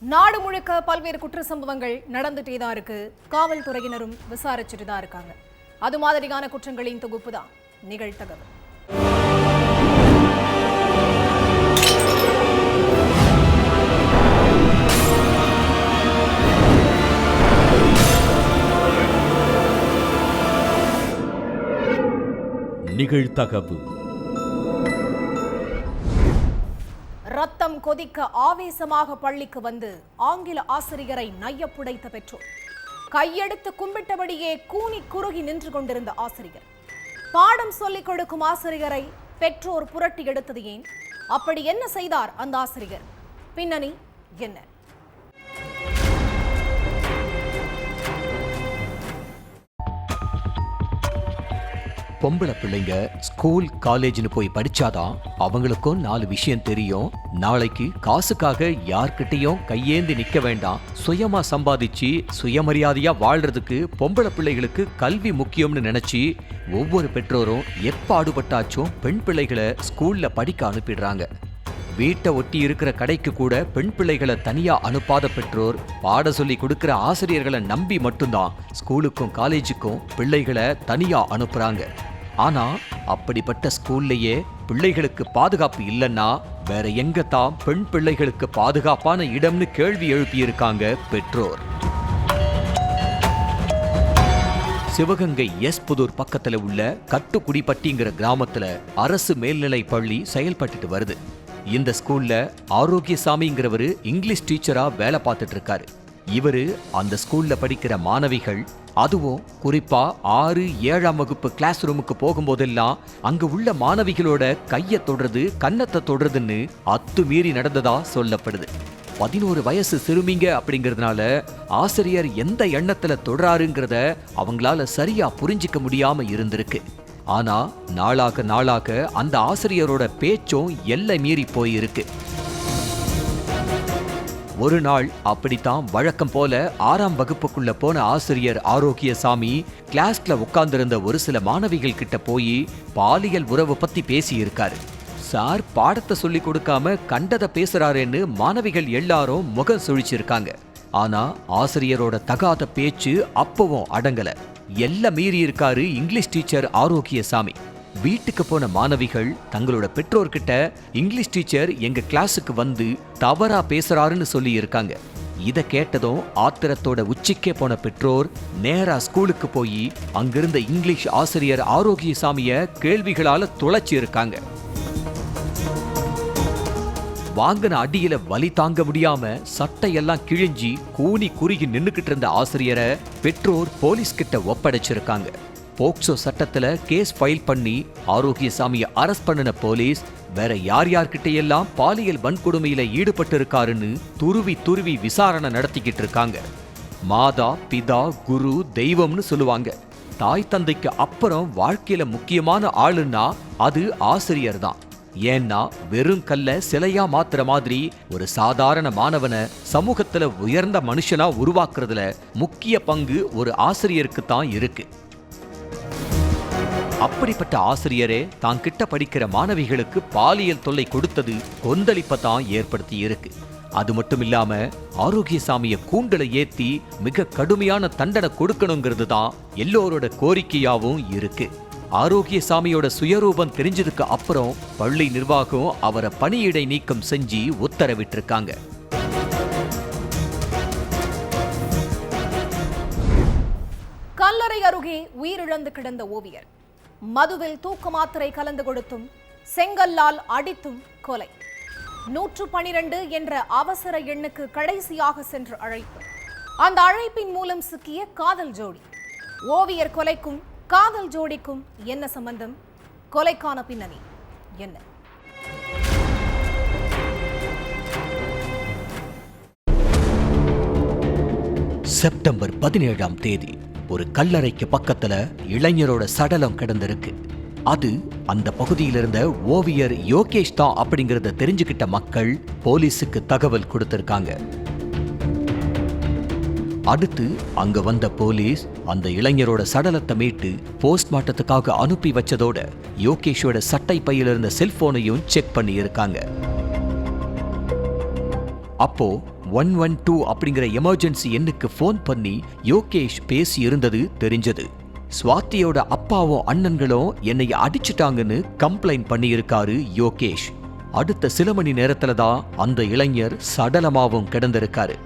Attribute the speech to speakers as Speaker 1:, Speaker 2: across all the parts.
Speaker 1: நாடு முழுக்க பல்வேறு குற்ற சம்பவங்கள் நடந்துட்டே தான் இருக்கு. காவல்துறையினரும் விசாரிச்சுட்டு தான் இருக்காங்க. அது மாதிரியான குற்றங்களின் தொகுப்பு தான் நிகழ்தகவல்.
Speaker 2: நிகழ்தகவு.
Speaker 1: ரத்தம் கொதிக்க ஆவேசமாக பள்ளிக்கு வந்து ஆங்கில ஆசிரியரை நையப்புடைத்த பெற்றோர். கையெடுத்து கும்பிட்டபடியே கூனி குறுகி நின்று கொண்டிருந்த ஆசிரியர். பாடம் சொல்லிக் கொடுக்கும் ஆசிரியரை பெற்றோர் புரட்டி எடுத்தது ஏன்? அப்படி என்ன செய்தார் அந்த ஆசிரியர்? பின்னணி என்ன?
Speaker 3: பொம்பளை பிள்ளைங்க ஸ்கூல் காலேஜ்னு போய் படிச்சாதான் அவங்களுக்கும் 4 விஷயம் தெரியும். நாளைக்கு காசுக்காக யார்கிட்டையும் கையேந்தி நிக்க வேண்டாம். சுயமா சம்பாதிச்சு சுயமரியாதையா வாழ்றதுக்கு பொம்பளை பிள்ளைகளுக்கு கல்வி முக்கியம்னு நினைச்சு ஒவ்வொரு பெற்றோரும் எப்பாடுபட்டாச்சும் பெண் பிள்ளைகளை ஸ்கூல்ல படிக்க அனுப்பிடுறாங்க. வீட்டை ஒட்டி இருக்கிற கடைக்கு கூட பெண் பிள்ளைகளை தனியா அனுப்பாத பெற்றோர் பாட சொல்லி கொடுக்கிற ஆசிரியர்களை நம்பி மட்டும்தான் ஸ்கூலுக்கும் காலேஜுக்கும் பிள்ளைகளை தனியா அனுப்புறாங்க. ஆனா அப்படிப்பட்ட ஸ்கூல்லையே பிள்ளைகளுக்கு பாதுகாப்பு இல்லைன்னா வேற எங்க தான் பெண் பிள்ளைகளுக்கு பாதுகாப்பான இடம்னு கேள்வி எழுப்பியிருக்காங்க பெற்றோர். சிவகங்கை புதூர் பக்கத்துல உள்ள கட்டுக்குடிப்பட்டிங்கிற கிராமத்துல அரசு மேல்நிலை பள்ளி செயல்பட்டு வருது. இந்த ஸ்கூல்ல ஆரோக்கியசாமிங்கிறவரு இங்கிலீஷ் டீச்சரா வேலை பார்த்துட்டு இருக்காரு. இவரு அந்த ஸ்கூல்ல படிக்கிற மாணவிகள், அதுவும் குறிப்பா 6, 7ஆம் வகுப்பு கிளாஸ் ரூமுக்கு போகும்போதெல்லாம் அங்க உள்ள மாணவிகளோட கையை தொடுறது, கன்னத்தை தொடுறதுன்னு அத்துமீறி நடந்ததா சொல்லப்படுது. 11 வயசு சிறுமிங்க அப்படிங்கிறதுனால ஆசிரியர் எந்த எண்ணத்துல தொடுறாருங்கிறத அவங்களால சரியா புரிஞ்சிக்க முடியாம இருந்திருக்கு. ஆனா நாளாக அந்த ஆசிரியரோட பேச்சும் எல்லை மீறி போயிருக்கு. ஒரு நாள் அப்படித்தான் வழக்கம் போல 6ஆம் வகுப்புக்குள்ள போன ஆசிரியர் ஆரோக்கியசாமி கிளாஸ்ல உட்கார்ந்திருந்த ஒரு சில மாணவிகள் கிட்ட போய் பாலியல் உறவு பத்தி பேசி இருக்காரு. சார் பாடத்தை சொல்லி கொடுக்காம கண்டதை பேசுறாருன்னு மாணவிகள் எல்லாரும் முகம் சுழிச்சிருக்காங்க. ஆனா ஆசிரியரோட தகாத பேச்சு அப்பவும் அடங்கல. எல்லாம் மீறி இருக்காரு இங்கிலீஷ் டீச்சர் ஆரோக்கியசாமி. வீட்டுக்கு போன மாணவிகள் தங்களோட பெற்றோர்கிட்ட இங்கிலீஷ் டீச்சர் எங்க கிளாஸுக்கு வந்து தவறா பேசுறாருன்னு சொல்லி இருக்காங்க. இத கேட்டதும் ஆத்திரத்தோட உச்சிக்கே போன பெற்றோர் நேரா ஸ்கூலுக்கு போய் அங்கிருந்த இங்கிலீஷ் ஆசிரியர் ஆரோக்கியசாமிய கேள்விகளால துளைச்சி இருக்காங்க. வாங்கின அடியில வலி தாங்க முடியாம சட்டையெல்லாம் கிழிஞ்சி கூனி குறுகி நின்னுக்கிட்டு இருந்த ஆசிரியரை பெற்றோர் போலீஸ் கிட்ட ஒப்படைச்சிருக்காங்க. போக்சோ சட்டத்துல கேஸ் ஃபைல் பண்ணி ஆரோக்கியசாமியை அரெஸ்ட் பண்ணின போலீஸ் வேற யார்கிட்டையெல்லாம் பாலியல் வன்கொடுமையில ஈடுபட்டு இருக்காருன்னு துருவி விசாரணை நடத்திக்கிட்டு இருக்காங்க. மாதா பிதா குரு தெய்வம்னு சொல்லுவாங்க. தாய் தந்தைக்கு அப்புறம் வாழ்க்கையில முக்கியமான ஆளுன்னா அது ஆசிரியர் தான். ஏன்னா வெறும் கல்ல சிலையா மாத்துற மாதிரி ஒரு சாதாரண மாணவனை சமூகத்துல உயர்ந்த மனுஷனா உருவாக்குறதுல முக்கிய பங்கு ஒரு ஆசிரியருக்கு தான் இருக்கு. அப்படிப்பட்ட ஆசிரியரே தான் கிட்ட படிக்கிற மாணவிகளுக்கு பாலியல் தொல்லை கொடுத்தது கொந்தளிப்பத்தான் ஏற்படுத்தி இருக்கு. அது மட்டும் இல்லாம ஆரோக்கியசாமிய கூண்டலை ஏத்தி மிக கடுமையான தண்டனை கொடுக்கணுங்கிறது தான் எல்லோரோட கோரிக்கையாவும் இருக்கு. ஆரோக்கியசாமியோட சுயரூபம் தெரிஞ்சதுக்கு அப்புறம் பள்ளி நிர்வாகம் அவரை பணியிடை நீக்கம் செஞ்சு உத்தரவிட்டிருக்காங்க.
Speaker 1: கல்லறை அருகே உயிரிழந்து கிடந்த ஓவியர் மதுவில் தூக்க மாத்திரை கலந்து கொடுத்தும் செங்கல்லால் அடித்தும் கொலை. 112 என்ற அவசர எண்ணுக்கு கடைசியாக சென்ற அழைப்பு. அந்த அழைப்பின் மூலம் சிக்கிய காதல் ஜோடி. ஓவியர் கொலைக்கும் காதல் ஜோடிக்கும் என்ன சம்பந்தம்? கொலைக்கான பின்னணி என்ன?
Speaker 3: செப்டம்பர் 17ஆம் தேதி ஒரு கல்லறைக்கு பக்கத்துல இளைஞரோட சடலம் கிடந்திருக்கு. அது அந்த பகுதியில் இருந்த ஓவியர் யோகேஷ் தான் அப்படிங்கறத தெரிஞ்சுக்கிட்ட மக்கள் போலீஸுக்கு தகவல் கொடுத்திருக்காங்க. அடுத்து அங்க வந்த போலீஸ் அந்த இளைஞரோட சடலத்தை மீட்டு போஸ்ட்மார்ட்டத்துக்காக அனுப்பி வச்சதோட யோகேஷோட சட்டை பையில இருந்த செல்போனையும் செக் பண்ணி இருக்காங்க. அப்போ 112 அப்படிங்கிற எமர்ஜென்சி எண்ணுக்கு போன் பண்ணி யோகேஷ் பேசி இருந்தது தெரிஞ்சது. ஸ்வாதியோட அப்பாவும் அண்ணன்களும் என்னை அடிச்சுட்டாங்கன்னு கம்ப்ளைண்ட் பண்ணியிருக்காரு யோகேஷ். அடுத்த சில மணி நேரத்துல தான் அந்த இளைஞர் சடலமாவும் கிடந்திருக்காரு.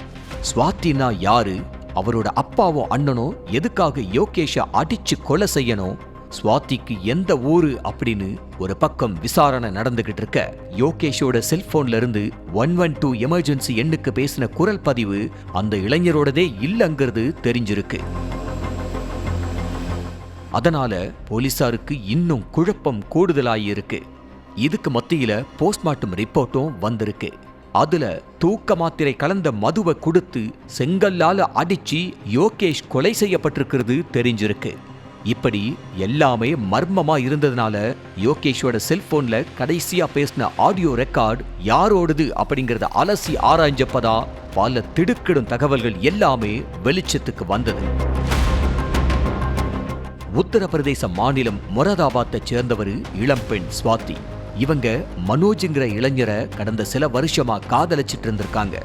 Speaker 3: ஸ்வாதினா யாரு, அவரோட அப்பாவும் அண்ணனும் எதுக்காக யோகேஷ அடிச்சு கொலை செய்யணும், ஸ்வாதிக்கு எந்த ஊரு அப்படின்னு ஒரு பக்கம் விசாரணை நடந்துகிட்டு இருக்க, யோகேஷோட செல்போன்ல இருந்து 112 எமர்ஜென்சி எண்ணுக்கு பேசின குரல் பதிவு அந்த இளைஞரோடதே இல்லங்கிறது தெரிஞ்சிருக்கு. அதனால போலீசாருக்கு இன்னும் குழப்பம் கூடுதலாயிருக்கு. இதுக்கு மத்தியில போஸ்ட்மார்ட்டம் ரிப்போர்ட்டும் வந்திருக்கு. அதுல தூக்க மாத்திரை கலந்த மதுவை கொடுத்து செங்கல்லால அடிச்சு யோகேஷ் கொலை செய்யப்பட்டிருக்கிறது தெரிஞ்சிருக்கு. இப்படி எல்லாமே மர்மமா இருந்ததுனால யோகேஷோட செல்போன்ல கடைசியா பேசின ஆடியோ ரெக்கார்ட் யாரோடது அப்படிங்கறத அலசி ஆராய்ஞ்சப்பதான் பல திடுக்கிடும் தகவல்கள் எல்லாமே வெளிச்சத்துக்கு வந்தது. உத்தரப்பிரதேச மாநிலம் மொராதாபாத்தை சேர்ந்தவர் இளம்பெண் ஸ்வாதி. இவங்க மனோஜ்ங்கிற இளைஞரை கடந்த சில வருஷமா காதலிச்சிட்டு இருந்திருக்காங்க.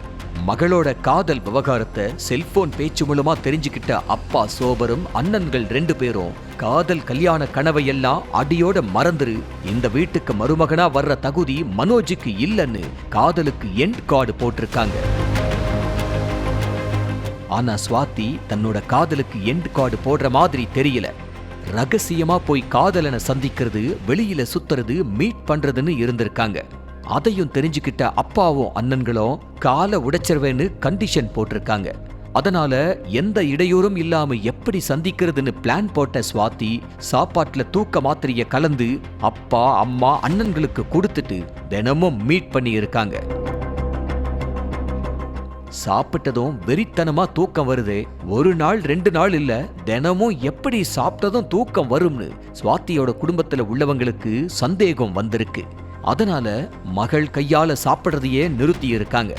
Speaker 3: மகளோட காதல் விவகாரத்தை செல்போன் பேச்சு மூலமா தெரிஞ்சுக்கிட்ட அப்பா சோபரும் அண்ணன்கள் 2 பேரும் காதல் கல்யாண கனவையெல்லாம் அடியோட மறந்துரு, இந்த வீட்டுக்கு மருமகனா வர்ற தகுதி மனோஜுக்கு இல்லைன்னு காதலுக்கு எண்ட் கார்டு போட்டிருக்காங்க. ஆனா ஸ்வாதி தன்னோட காதலுக்கு எண்ட் கார்டு போடுற மாதிரி தெரியல. ரகசியமா போய் காதலனை சந்திக்கிறது, வெளியில சுத்துறது, மீட் பண்றதுன்னு இருந்திருக்காங்க. அதையும் தெரிஞ்சுக்கிட்ட அப்பாவும் அண்ணன்களும் காலை உடைச்சிருவேன்னு கண்டிஷன் போட்டிருக்காங்க. அதனால எந்த இடையூறும் இல்லாம எப்படி சந்திக்கிறதுன்னு பிளான் போட்ட ஸ்வாதி சாப்பாட்டுல தூக்க மாத்திரைய கலந்து அப்பா அம்மா அண்ணன்களுக்கு கொடுத்துட்டு தினமும் மீட் பண்ணி இருக்காங்க. சாப்பிட்டதும் வெறித்தனமா தூக்கம் வருது, ஒரு நாள் 2 நாள் இல்ல, தினமும் எப்படி சாப்பிட்டதும் தூக்கம் வரும்னு ஸ்வாதியோட குடும்பத்துல உள்ளவங்களுக்கு சந்தேகம் வந்திருக்கு. அதனால மகள் கையால சாப்பிடுறதையே நிறுத்தி இருக்காங்க.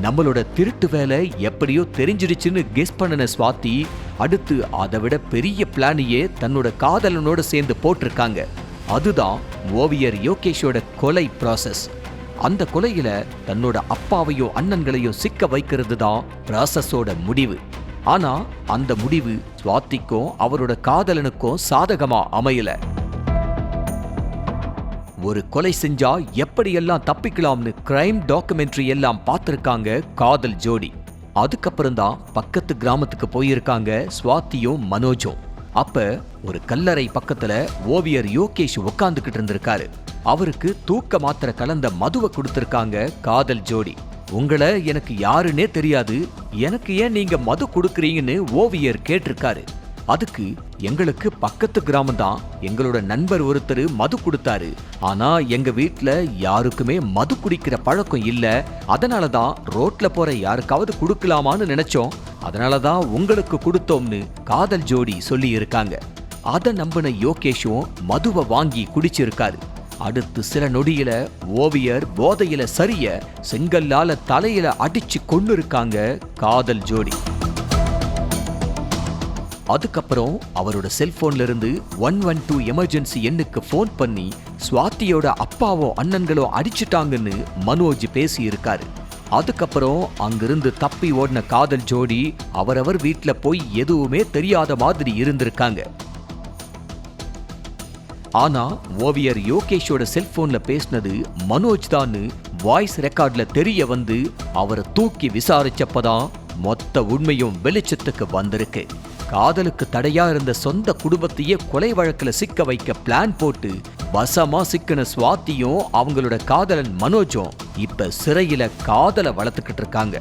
Speaker 3: நம்மளோட திருட்டு வேலை எப்படியோ தெரிஞ்சிடுச்சுன்னு கெஸ் பண்ணின ஸ்வாதி அடுத்து அதை விட பெரிய பிளானையே தன்னோட காதலனோட சேர்ந்து போட்டிருக்காங்க. அதுதான் ஓவியர் யோகேஷோட கொலை ப்ராசஸ். அந்த கொலையில தன்னோட அப்பாவையும் அண்ணன்களையும் சிக்க வைக்கிறது தான் ப்ராசஸோட முடிவு. ஆனா அந்த முடிவு ஸ்வாதிக்கும் அவரோட காதலனுக்கும் சாதகமா அமையல. ஒரு கொலை செஞ்சா எப்படியெல்லாம் தப்பிக்கலாம்னு கிரைம் டாக்குமெண்ட்ரி எல்லாம் பார்த்திருக்காங்க காதல் ஜோடி. அதுக்கப்புறம் தான் பக்கத்து கிராமத்துக்கு போயிருக்காங்க ஸ்வாதியும் மனோஜும். அப்ப ஒரு கல்லறை பக்கத்துல ஓவியர் யோகேஷ் உட்கார்ந்துகிட்டு இருந்திருக்காரு. அவருக்கு தூக்க மாத்திரை கலந்த மதுவை கொடுத்திருக்காங்க காதல் ஜோடி. உங்களை எனக்கு யாருன்னே தெரியாது, எனக்கு ஏன் நீங்க மது கொடுக்குறீங்கன்னு ஓவியர் கேட்டிருக்காரு. அதுக்கு எங்களுக்கு பக்கத்து கிராமம் தான், எங்களோட நண்பர் ஒருத்தர் மது கொடுத்தாரு, ஆனா எங்க வீட்டுல யாருக்குமே மது குடிக்கிற பழக்கம் இல்ல, அதனாலதான் ரோட்ல போற யாருக்காவது கொடுக்கலாமான்னு நினைச்சோம், அதனாலதான் உங்களுக்கு கொடுத்தோம்னு காதல் ஜோடி சொல்லி இருக்காங்க. அதை நம்பின யோகேஷும் மதுவை வாங்கி குடிச்சிருக்காரு. அடுத்து சில நொடியில ஓவியர் போதையில சரிய செங்கல்லால தலையில அடிச்சு கொண்டு இருக்காங்க காதல் ஜோடி. அதுக்கப்புறம் அவரோட செல்போன்ல இருந்து 112 எமர்ஜென்சி எண்ணுக்கு போன் பண்ணி ஸ்வாதியோட அப்பாவோ அண்ணன்களோ அடிச்சுட்டாங்கன்னு மனோஜ் பேசி இருக்காரு. அதுக்கப்புறம் அங்கிருந்து தப்பி ஓடின காதல் ஜோடி அவரவர் வீட்டுல போய் எதுவுமே தெரியாத மாதிரி இருந்திருக்காங்க. ஆனா ஓவியர் யோகேஷோட செல்போன்ல பேசினது மனோஜ் தான் வாய்ஸ் ரெக்கார்ட்ல தெரிய வந்து அவரை தூக்கி விசாரிச்சப்பதான் மொத்த உண்மையும் வெளிச்சத்துக்கு வந்திருக்கு. காதலுக்கு தடையா இருந்த சொந்த குடும்பத்தையே கொலை வழக்குல சிக்க வைக்க பிளான் போட்டு வசமா சிக்கின ஸ்வாதியும் அவங்களோட காதலன் மனோஜும் இப்ப சிறையில காதலை வளர்த்துக்கிட்டு இருக்காங்க.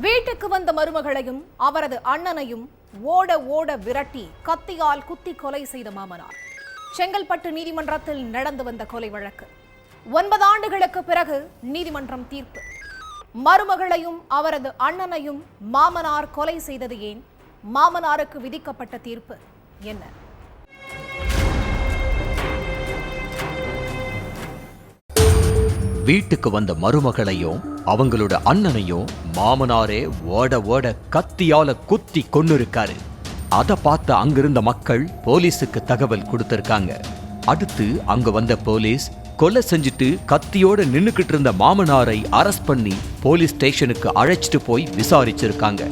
Speaker 1: வீட்டுக்கு வந்த மருமகளையும் அவரது அண்ணனையும் ஓட ஓட விரட்டி கத்தியால் குத்தி கொலை செய்த மாமனார். செங்கல்பட்டு நீதிமன்றத்தில் நடந்து வந்த கொலை வழக்கு 9 ஆண்டுகளுக்கு பிறகு நீதிமன்றம் தீர்ப்பு. மருமகளையும் அவரது அண்ணனையும் மாமனார் கொலை செய்தது ஏன்? மாமனாருக்கு விதிக்கப்பட்ட தீர்ப்பு என்ன?
Speaker 3: வீட்டுக்கு வந்த மருமகளையும் அவங்களோட அண்ணனையும் மாமனாரே ஓட ஓட கத்தியால குத்தி கொன்னிருக்காரு. அதை பார்த்த அங்கிருந்த மக்கள் போலீஸுக்கு தகவல் கொடுத்திருக்காங்க. அடுத்து அங்க வந்த போலீஸ் கொலை செஞ்சுட்டு கத்தியோட நின்னுக்கிட்டு இருந்த மாமனாரை அரெஸ்ட் பண்ணி போலீஸ் ஸ்டேஷனுக்கு அழைச்சிட்டு போய் விசாரிச்சிருக்காங்க.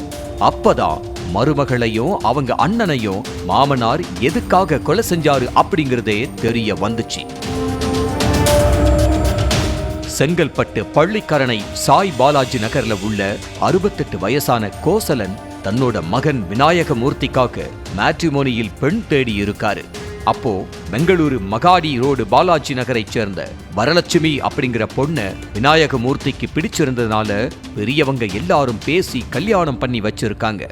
Speaker 3: அப்பதான் மருமகளையும் அவங்க அண்ணனையும் மாமனார் எதுக்காக கொலை செஞ்சாரு அப்படிங்கறதே தெரிய வந்துச்சு. செங்கல்பட்டு பள்ளிக்கரணை சாய் பாலாஜி நகர்ல உள்ள 68 வயசான கோசலன் தன்னோட மகன் விநாயகமூர்த்திக்காக மேட்ரிமோனியில் பெண் தேடி இருக்காரு. அப்போ பெங்களூரு மகாடி ரோடு பாலாஜி நகரை சேர்ந்த வரலட்சுமி அப்படிங்கிற பொண்ண விநாயகமூர்த்திக்கு பிடிச்சிருந்ததுனால பெரியவங்க எல்லாரும் பேசி கல்யாணம் பண்ணி வச்சிருக்காங்க.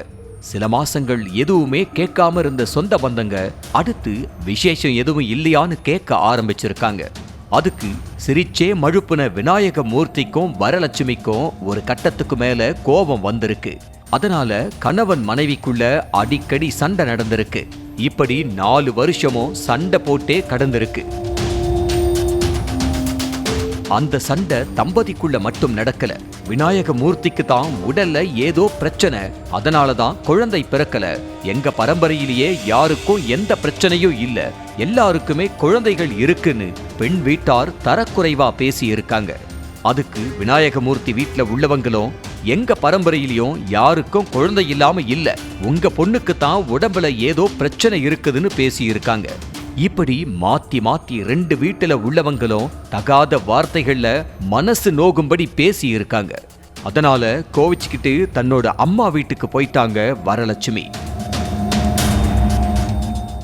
Speaker 3: சில மாசங்கள் எதுவுமே கேட்காம இருந்த சொந்த பந்தங்க அடுத்து விசேஷம் எதுவும் இல்லையான்னு கேட்க ஆரம்பிச்சிருக்காங்க. அதுக்கு சிரிச்சே மழுப்புன விநாயகமூர்த்திக்கும் வரலட்சுமிக்கும் ஒரு கட்டத்துக்கு மேல கோபம் வந்திருக்கு. அதனால கணவன் மனைவிக்குள்ள அடிக்கடி சண்டை நடந்திருக்கு. இப்படி 4 வருஷமும் சண்டை போட்டே கடந்திருக்கு. அந்த சண்டை தம்பதிக்குள்ள மட்டும் நடக்கல. விநாயகமூர்த்திக்கு தான் உடல்ல ஏதோ பிரச்சனை, அதனாலதான் குழந்தை பிறக்கல. எங்க பரம்பரையிலேயே யாருக்கும் எந்த பிரச்சனையும் இல்ல, எல்லாருக்குமே குழந்தைகள் இருக்குன்னு பெண் வீட்டார் தரக்குறைவா பேசி இருக்காங்க. அதுக்கு விநாயகமூர்த்தி வீட்டுல உள்ளவங்களும் எங்க பரம்பரையிலையும் யாருக்கும் குழந்தை இல்லாம இல்ல, உங்க பொண்ணுக்கு தான் உடம்புல ஏதோ பிரச்சனை இருக்குதுன்னு பேசி இருக்காங்க. இப்படி மாத்தி மாத்தி 2 வீட்டுல உள்ளவங்களும் தகாத வார்த்தைகள்ல மனசு நோகும்படி பேசி இருக்காங்க. அதனால கோவிச்சுக்கிட்டு தன்னோட அம்மா வீட்டுக்கு போயிட்டாங்க வரலட்சுமி.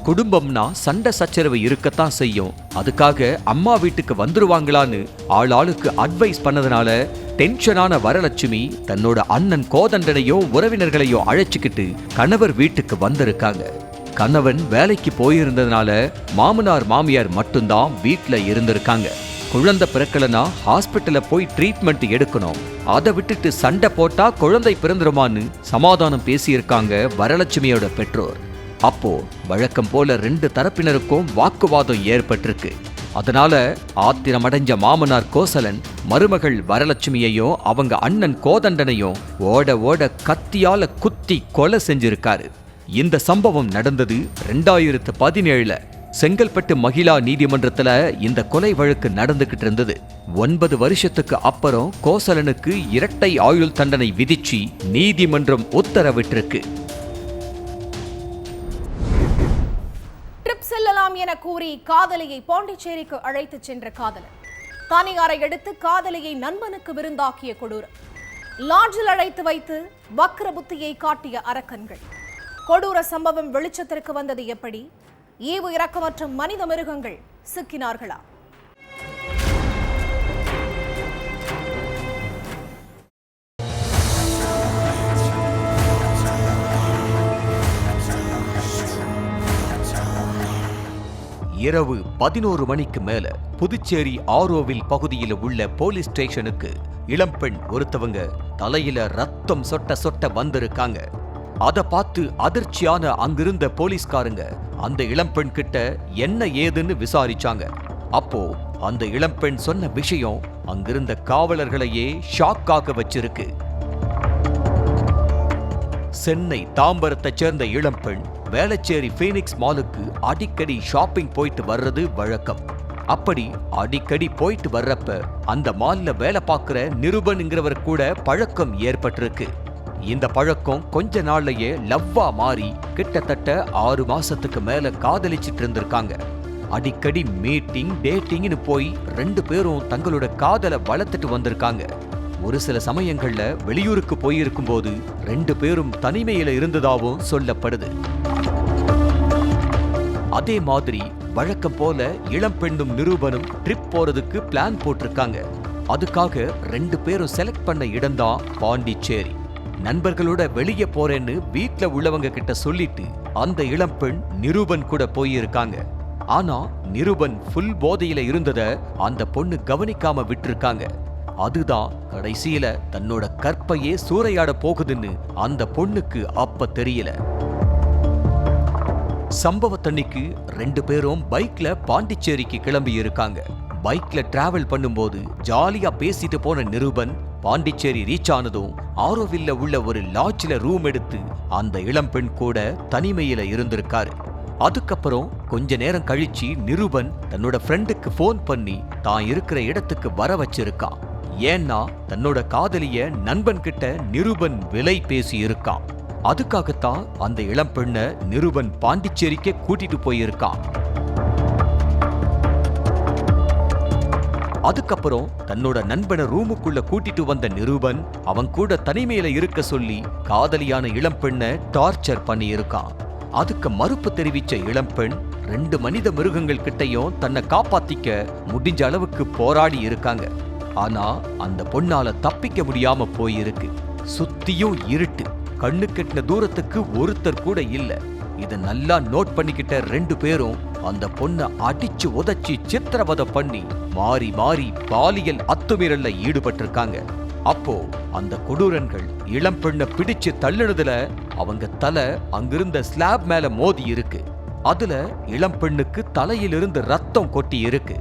Speaker 3: குடும்பம்னா சண்டை சச்சரவு இருக்கத்தான் செய்யும், அதுக்காக அம்மா வீட்டுக்கு வந்துருவாங்களான்னு ஆளாளுக்கு அட்வைஸ் பண்ணதுனால டென்ஷனான வரலட்சுமி தன்னோட அண்ணன் கோதண்டனையும் உறவினர்களையும் அழைச்சிக்கிட்டு கணவர் வீட்டுக்கு வந்திருக்காங்க. கணவன் வேலைக்கு போயிருந்ததுனால மாமனார் மாமியார் மட்டும்தான் வீட்டுல இருந்திருக்காங்க. குழந்தை பிறக்கலனா ஹாஸ்பிட்டல்ல போய் ட்ரீட்மெண்ட் எடுக்கணும், அதை விட்டுட்டு சண்டை போட்டா குழந்தை பிறந்துருமான்னு சமாதானம் பேசியிருக்காங்க வரலட்சுமியோட பெற்றோர். அப்போ வழக்கம் போல 2 தரப்பினருக்கும் வாக்குவாதம் ஏற்பட்டிருக்கு. அதனால ஆத்திரமடைஞ்ச மாமனார் கோசலன் மருமகள் வரலட்சுமியையும் அவங்க அண்ணன் கோதண்டனையும் ஓட ஓட கத்தியால குத்தி கொலை செஞ்சிருக்காரு. இந்த சம்பவம் நடந்தது 2017 செங்கல்பட்டு மகிழா நீதிமன்றத்துல இந்த கொலை வழக்கு நடந்துகிட்டு இருந்தது. 9 வருஷத்துக்கு அப்புறம் கோசலனுக்கு இரட்டை ஆயுள் தண்டனை விதிச்சு நீதிமன்றம் உத்தரவிட்டிருக்கு.
Speaker 1: ட்ரிப் செல்லலாம் என கூறி காதலியை பாண்டிச்சேரிக்கு அழைத்துச் சென்ற காதலன் தனியாரை எடுத்து காதலியை நண்பனுக்கு விருந்தாக்கிய கொடூரம். லாட்ஜில் அழைத்து வைத்து வக்ர புத்தியை காட்டிய அரக்கன்கள். கொடூர சம்பவம் வெளிச்சத்திற்கு வந்தது எப்படி? ஈவு இரக்கமற்ற மனித மிருகங்கள் சிக்கினார்களா?
Speaker 3: இரவு 11 மணிக்கு மேல புதுச்சேரி ஆரோவில் பகுதியில் உள்ள போலீஸ் ஸ்டேஷனுக்கு இளம்பெண் ஒருத்தவங்க தலையில ரத்தம் சொட்ட சொட்ட வந்திருக்காங்க. அதை பார்த்து அதிர்ச்சியான அங்கிருந்த போலீஸ்காரங்க அந்த இளம்பெண் கிட்ட என்ன ஏதுன்னு விசாரிச்சாங்க. அப்போ அந்த இளம்பெண் சொன்ன விஷயம் அங்கிருந்த காவலர்களையே ஷாக்காக வச்சிருக்கு. சென்னை தாம்பரத்தை சேர்ந்த இளம்பெண் வேளச்சேரி ஃபீனிக்ஸ் மாலுக்கு அடிக்கடி ஷாப்பிங் போயிட்டு வர்றது வழக்கம். அப்படி அடிக்கடி போயிட்டு வர்றப்ப அந்த மால்ல வேலை பார்க்கிற நிருபன்ங்கிறவர் கூட பழக்கம் ஏற்பட்டிருக்கு. இந்த பழக்கம் கொஞ்ச நாள்லயே லவ்வா மாறி கிட்டத்தட்ட 6 மாசத்துக்கு மேல காதலிச்சிட்டு இருந்திருக்காங்க. அடிக்கடி மீட்டிங் டேட்டிங்னு போய் 2 பேரும் தங்களோட காதலை வளர்த்துட்டு வந்திருக்காங்க. ஒரு சில சமயங்கள்ல வெளியூருக்கு போயிருக்கும் போது 2 பேரும் தனிமையில இருந்ததாவும் சொல்லப்படுது. அதே மாதிரி வழக்கம் போல இளம்பெண்ணும் நிரூபனும் ட்ரிப் போறதுக்கு பிளான் போட்டிருக்காங்க. அதுக்காக 2 பேரும் செலக்ட் பண்ண இடம்தான் பாண்டிச்சேரி. நண்பர்களோட வெளியே போறேன்னு வீட்ல உள்ளவங்க கிட்ட சொல்லிட்டு அந்த இளம்பெண் நிரூபன் கூட போயிருக்காங்க. ஆனா நிரூபன் ஃபுல் போதையில இருந்தத அந்த பொண்ணு கவனிக்காம விட்டுருக்காங்க. அதுதான் கடைசியில தன்னோட கற்பையே சூறையாட போகுதுன்னு அந்த பொண்ணுக்கு அப்ப தெரியல. சம்பவத்தன்னைக்கு 2 பேரும் பைக்ல பாண்டிச்சேரிக்கு கிளம்பி இருக்காங்க. பைக்ல டிராவல் பண்ணும்போது ஜாலியா பேசிட்டு போன நிரூபன் பாண்டிச்சேரி ரீச் ஆனதும் ஆரோவில்ல உள்ள ஒரு லாட்ஜ்ல ரூம் எடுத்து அந்த இளம்பெண் கூட தனிமையில இருந்திருக்காரு. அதுக்கப்புறம் கொஞ்ச நேரம் கழிச்சு நிருபன் தன்னோட ஃப்ரெண்டுக்கு போன் பண்ணி தான் இருக்கிற இடத்துக்கு வர வச்சிருக்கான். ஏன்னா தன்னோட காதலிய நண்பன் கிட்ட நிருபன் விலை பேசி இருக்கான். அதுக்காகத்தான் அந்த இளம் பெண்ணை நிருபன் பாண்டிச்சேரிக்கே கூட்டிட்டு போயிருக்கான். அதுக்கப்புறம் தன்னோட நண்பனை ரூமுக்குள்ள கூட்டிட்டு வந்த நிருபன் அவன் கூட தனிமையில இருக்க சொல்லி காதலியான இளம்பெண்ணை டார்ச்சர் பண்ணி இருக்கான். அதுக்கு மறுப்பு தெரிவிச்ச இளம்பெண் 2 மனித மிருகங்கள் கிட்டையும் தன்னை காப்பாத்திக்க முடிஞ்ச அளவுக்கு போராடி இருக்காங்க. ஆனா அந்த பொண்ணால தப்பிக்க முடியாம போயிருக்கு. சுத்தியும் இருட்டு, கண்ணு கெட்டின தூரத்துக்கு ஒருத்தர் கூட இல்ல. இத நல்லா நோட் பண்ணிக்கிட்ட 2 பேரும் அந்த பொண்ணை அடிச்சு உதைச்சி சித்திரவதை பண்ணி மாறி மாறி பாலியல் அத்துமீறல்ல ஈடுபட்டிருக்காங்க. அப்போ அந்த கொடூரன்கள் இளம்பெண்ணை பிடிச்சு தள்ளுனதுல அவங்க தலை அங்கிருந்த ஸ்லாப் மேல மோதி இருக்கு. அதுல இளம்பெண்ணுக்கு தலையிலிருந்து ரத்தம் கொட்டி இருக்கு.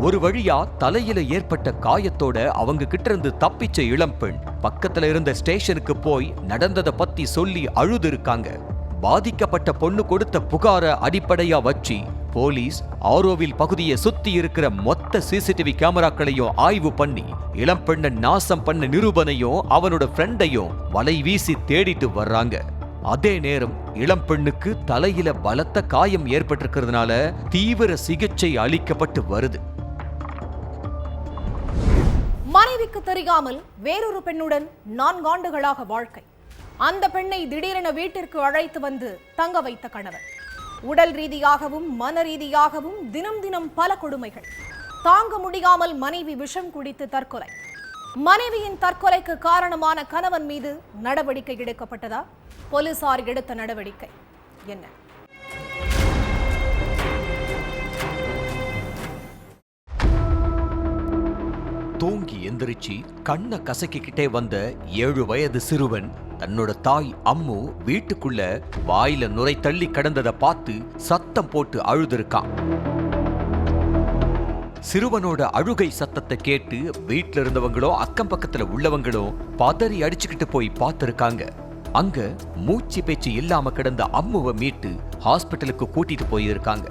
Speaker 3: ஒரு வழியா தலையில ஏற்பட்ட காயத்தோட அவங்க கிட்ட இருந்து தப்பிச்ச இளம்பெண் பக்கத்துல இருந்த ஸ்டேஷனுக்கு போய் நடந்ததை பத்தி சொல்லி அழுது இருக்காங்க. பாதிக்கப்பட்ட பொண்ணு கொடுத்த புகார அடிப்படையா வச்சு போலீஸ் ஆரோவில் பகுதியை சுத்தி இருக்கிற மொத்த சிசிடிவி கேமராக்களையும் ஆய்வு பண்ணி இளம்பெண்ணை நாசம் பண்ண நிருபனையும் அவனோட ஃப்ரெண்டையும் வலை வீசி தேடிட்டு வர்றாங்க. அதே நேரம் இளம்பெண்ணுக்கு தலையில பலத்த காயம் ஏற்பட்டிருக்கிறதுனால தீவிர சிகிச்சை அளிக்கப்பட்டு வருது.
Speaker 1: மனைவிக்கு தெரியாமல் வேறொரு பெண்ணுடன் 4 ஆண்டுகளாக வாழ்க்கை. அந்த பெண்ணை திடீரென வீட்டிற்கு அழைத்து வந்து தங்க வைத்த கணவர். உடல் ரீதியாகவும் மன ரீதியாகவும் தினம் தினம் பல கொடுமைகள். தாங்க முடியாமல் மனைவி விஷம் குடித்து தற்கொலை. மனைவியின் தற்கொலைக்கு காரணமான கணவன் மீது நடவடிக்கை எடுக்கப்பட்டதா? போலீசார் எடுத்த நடவடிக்கை என்ன?
Speaker 3: தூங்கி எந்திரிச்சு கண்ணை கசக்கிக்கிட்டே வந்த 7 வயது சிறுவன் தன்னோட தாய் அம்மு வீட்டுக்குள்ள வாயில நுரை தள்ளி கடந்ததை பார்த்து சத்தம் போட்டு அழுதுருக்கான். சிறுவனோட அழுகை சத்தத்தை கேட்டு வீட்டுல இருந்தவங்களோ அக்கம் பக்கத்துல உள்ளவங்களோ பதறி அடிச்சுக்கிட்டு போய் பார்த்திருக்காங்க. அங்க மூச்சு பேச்சு இல்லாம கிடந்த அம்முவை மீட்டு ஹாஸ்பிட்டலுக்கு கூட்டிட்டு போயிருக்காங்க.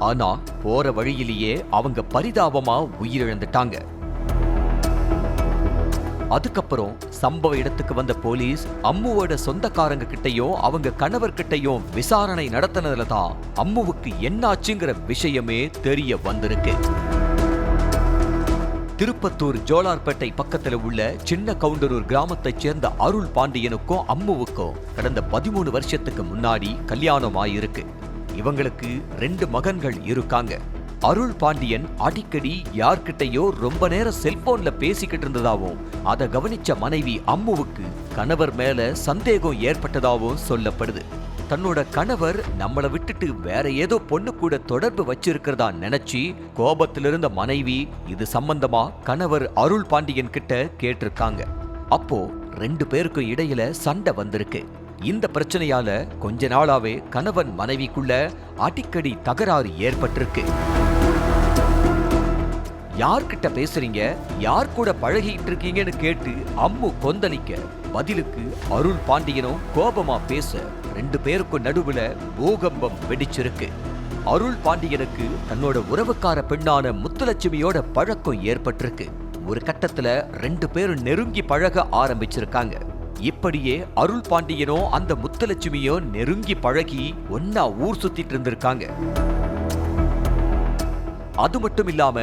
Speaker 3: ஆனா போற வழியிலேயே அவங்க பரிதாபமா உயிரிழந்துட்டாங்க. அதுக்கப்புறம் சம்பவ இடத்துக்கு வந்த போலீஸ் அம்முவோட சொந்தக்காரங்க கிட்டையும் அவங்க கணவர் கிட்டையும் விசாரணை நடத்தினதுல தான் அம்முவுக்கு என்னாச்சுங்கிற விஷயமே தெரிய வந்திருக்கு. திருப்பத்தூர் ஜோலார்பேட்டை பக்கத்துல உள்ள சின்ன கவுண்டனூர் கிராமத்தைச் சேர்ந்த அருள் பாண்டியனுக்கும் அம்முவுக்கும் கடந்த 13 வருஷத்துக்கு முன்னாடி கல்யாணம் ஆயிருக்கு. இவங்களுக்கு 2 மகன்கள் இருக்காங்க. அருள் பாண்டியன் அடிக்கடி யார்கிட்டையோ ரொம்ப நேரம் செல்போன்ல பேசிக்கிட்டு இருந்ததாவும் அதை கவனிச்ச மனைவி அம்முவுக்கு கணவர் மேல சந்தேகம் ஏற்பட்டதாவும் சொல்லப்படுது. தன்னோட கணவர் நம்மளை விட்டுட்டு வேற ஏதோ பொண்ணு கூட தொடர்பு வச்சிருக்கிறதா நினைச்சு கோபத்திலிருந்த மனைவி இது சம்பந்தமா கணவர் அருள் பாண்டியன் கிட்ட கேட்டிருக்காங்க. அப்போ 2 பேருக்கும் இடையில சண்டை வந்திருக்கு. இந்த பிரச்சனையால கொஞ்ச நாளாவே கணவன் மனைவிக்குள்ள அடிக்கடி தகராறு ஏற்பட்டிருக்கு. யார்கிட்ட பேசுறீங்க, யார் கூட பழகிட்டு இருக்கீங்கன்னு கேட்டு அம்மு கொந்தளிக்க பதிலுக்கு அருள் பாண்டியனும் கோபமா பேச 2 பேருக்கும் நடுவுல பூகம்பம் வெடிச்சிருக்கு. அருள் பாண்டியனுக்கு தன்னோட உறவுக்கார பெண்ணான முத்துலட்சுமியோட பழக்கம் ஏற்பட்டிருக்கு. ஒரு கட்டத்துல 2 பேரும் நெருங்கி பழக ஆரம்பிச்சிருக்காங்க. இப்படியே அருள் பாண்டியனோ அந்த முத்துலட்சுமியோ நெருங்கி பழகி ஒன்னா ஊர் சுத்திட்டு இருந்திருக்காங்க. அது மட்டும் இல்லாம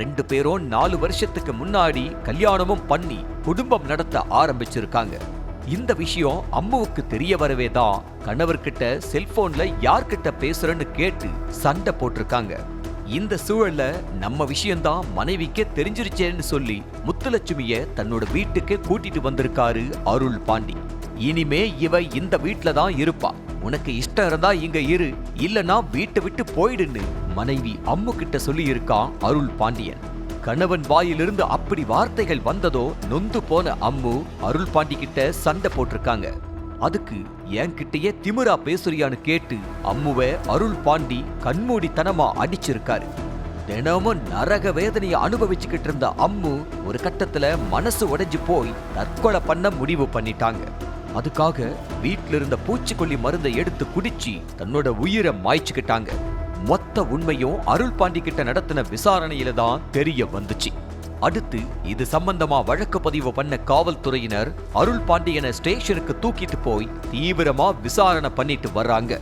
Speaker 3: 2 பேரும் 4 வருஷத்துக்கு முன்னாடி கல்யாணமும் பண்ணி குடும்பம் நடத்த ஆரம்பிச்சிருக்காங்க. இந்த விஷயம் அம்முவுக்கு தெரிய வரவே தான் கணவர்கிட்ட செல்போன்ல யார்கிட்ட பேசுறன்னு கேட்டு சண்டை போட்டிருக்காங்க. இந்த சூழல்ல நம்ம விஷயம்தான் மனைவிக்கே தெரிஞ்சிருச்சேன்னு சொல்லி முத்துலட்சுமிய தன்னோட வீட்டுக்கே கூட்டிட்டு வந்திருக்காரு அருள் பாண்டி. இனிமே இவ இந்த வீட்டுல தான் இருப்பா, உனக்கு இஷ்டம் இருந்தா இங்க இரு, இல்லனா வீட்டை விட்டு போயிடுன்னு மனைவி அம்மு கிட்ட சொல்லி இருக்கான் அருள் பாண்டியன். கணவன் வாயிலிருந்து அப்படி வார்த்தைகள் வந்ததோ நொந்து போன அம்மு அருள் பாண்டி கிட்ட சண்டை போட்டிருக்காங்க. அதுக்கு என்கிட்டயே திமிரா பேசுறியான்னு கேட்டு அம்முவை அருள் பாண்டி கண்மூடித்தனமா அடிச்சிருக்காரு. தினமும் நரக வேதனையை அனுபவிச்சுக்கிட்டு இருந்த அம்மு ஒரு கட்டத்துல மனசு உடைஞ்சு போய் தற்கொலை பண்ண முடிவு பண்ணிட்டாங்க. அதுக்காக வீட்ல இருந்த பூச்சிக்கொல்லி மருந்தை எடுத்து குடிச்சு தன்னோட உயிரை மாய்ச்சுக்கிட்டாங்க. மொத்த உண்மையும் அருள் பாண்டி கிட்ட நடத்தின விசாரணையில தான் தெரிய வந்துச்சு. அடுத்து இது சம்பந்தமா வழக்கு பதிவு பண்ண காவல்துறையினர் அருள் பாண்டியனை ஸ்டேஷனுக்கு தூக்கிட்டு போய் தீவிரமா விசாரணை பண்ணிட்டு வர்றாங்க.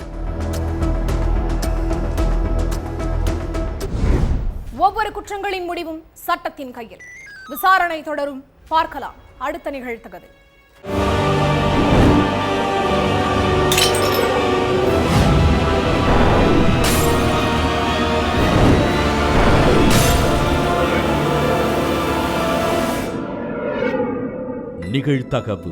Speaker 1: ஒவ்வொரு குற்றங்களின் முடிவும் சட்டத்தின் கையில். விசாரணை தொடரும். பார்க்கலாம் அடுத்த நிகழ்த்தகது.
Speaker 2: நிகழ்தகவு.